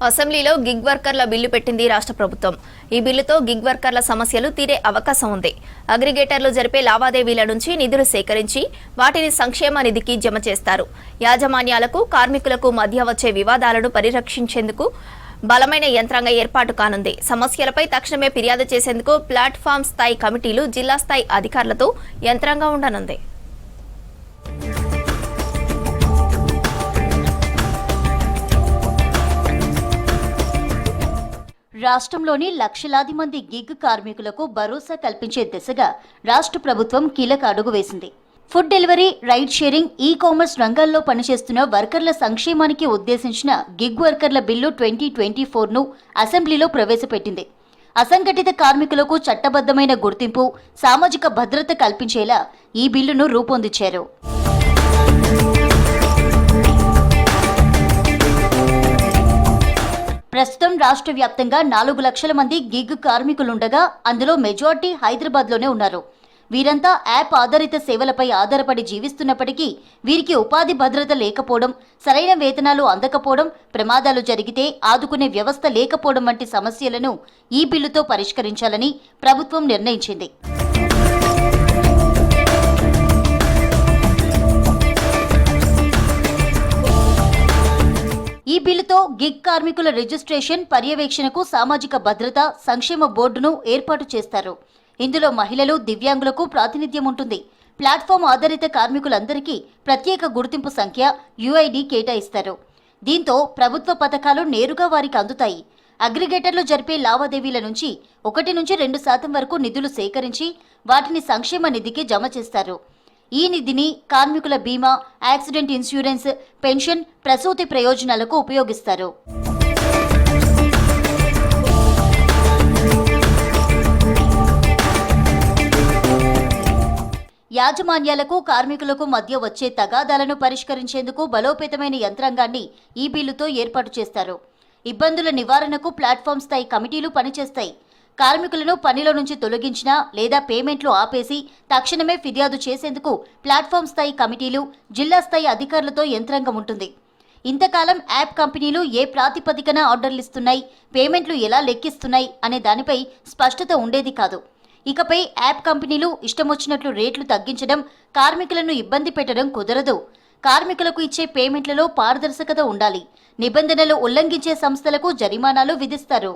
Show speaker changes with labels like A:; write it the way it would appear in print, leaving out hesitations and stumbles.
A: అసెంబ్లీలో గిగ్ వర్కర్ల బిల్లు పెట్టింది రాష్ట్ర ప్రభుత్వం. ఈ బిల్లుతో గిగ్ వర్కర్ల సమస్యలు తీరే అవకాశం ఉంది. అగ్రిగేటర్లు జరిపే లావాదేవీల నుంచి నిధులు సేకరించి వాటిని సంక్షేమ నిధికి జమ చేస్తారు. యాజమాన్యాలకు కార్మికులకు మధ్య వచ్చే వివాదాలను పరిరక్షించేందుకు బలమైన యంత్రాంగ ఏర్పాటు కానుంది. సమస్యలపై తక్షణమే ఫిర్యాదు చేసేందుకు ప్లాట్ఫామ్ స్థాయి కమిటీలు, జిల్లా స్థాయి అధికారులతో యంత్రాంగం ఉండనుంది.
B: రాష్ట్రంలోని లక్షలాది మంది గిగ్ కార్మికులకు భరోసా కల్పించే దిశగా రాష్ట్ర ప్రభుత్వం కీలక అడుగు వేసింది. Food delivery, ride sharing, e-commerce రంగాల్లో పనిచేస్తున్న వర్కర్ల సంక్షేమానికి ఉద్దేశించిన గిగ్ వర్కర్ల బిల్లు 2024ను అసెంబ్లీలో ప్రవేశపెట్టింది. అసంఘటిత కార్మికులకు చట్టబద్ధమైన గుర్తింపు, సామాజిక భద్రత కల్పించేలా ఈ బిల్లును రూపొందించారు. ప్రస్తుతం రాష్ట్ర వ్యాప్తంగా 4 లక్షల మంది గిగ్ కార్మికులుండగా అందులో మెజార్టీ హైదరాబాద్లోనే ఉన్నారు. వీరంతా యాప్ ఆధారిత సేవలపై ఆధారపడి జీవిస్తున్నప్పటికీ వీరికి ఉపాధి భద్రత లేకపోవడం, సరైన వేతనాలు అందకపోవడం, ప్రమాదాలు జరిగితే ఆదుకునే వ్యవస్థ లేకపోవడం వంటి సమస్యలను ఈ బిల్లుతో పరిష్కరించాలని ప్రభుత్వం నిర్ణయించింది. ఈ బిల్లుతో గిగ్ కార్మికుల రిజిస్ట్రేషన్, పర్యవేక్షణకు సామాజిక భద్రత సంక్షేమ బోర్డును ఏర్పాటు చేస్తారు. ఇందులో మహిళలు, దివ్యాంగులకు ప్రాతినిధ్యం ఉంటుంది. ప్లాట్ఫామ్ ఆధారిత కార్మికులందరికీ ప్రత్యేక గుర్తింపు సంఖ్య, యుఐడి కేటాయిస్తారు. దీంతో ప్రభుత్వ పథకాలు నేరుగా వారికి అందుతాయి. అగ్రిగేటర్లు జరిపే లావాదేవీల నుంచి 1 నుంచి 2% వరకు నిధులు సేకరించి వాటిని సంక్షేమ నిధికి జమ చేస్తారు. ఈ నిధిని కార్మికుల బీమా, యాక్సిడెంట్ ఇన్సూరెన్స్, పెన్షన్, ప్రసూతి ప్రయోజనాలకు ఉపయోగిస్తారు. యాజమాన్యాలకు, కార్మికులకు మధ్య వచ్చే తగాదాలను పరిష్కరించేందుకు బలోపేతమైన యంత్రాంగాన్ని ఈ బిల్లుతో ఏర్పాటు చేస్తారు. ఇబ్బందుల నివారణకు ప్లాట్ఫామ్ స్థాయి కమిటీలు పనిచేస్తాయి. కార్మికులను పనిలో నుంచి తొలగించినా లేదా పేమెంట్లు ఆపేసి తక్షణమే ఫిర్యాదు చేసేందుకు ప్లాట్ఫామ్ స్థాయి కమిటీలు, జిల్లా స్థాయి అధికారులతో యంత్రాంగం ఉంటుంది. ఇంతకాలం యాప్ కంపెనీలు ఏ ప్రాతిపదికన ఆర్డర్లు ఇస్తున్నాయి, పేమెంట్లు ఎలా లెక్కిస్తున్నాయి అనే దానిపై స్పష్టత ఉండేది కాదు. ఇకపై యాప్ కంపెనీలు ఇష్టమొచ్చినట్లు రేట్లు తగ్గించడం, కార్మికులను ఇబ్బంది పెట్టడం కుదరదు. కార్మికులకు ఇచ్చే పేమెంట్లలో పారదర్శకత ఉండాలి. నిబంధనలు ఉల్లంఘించే సంస్థలకు జరిమానాలు విధిస్తారు.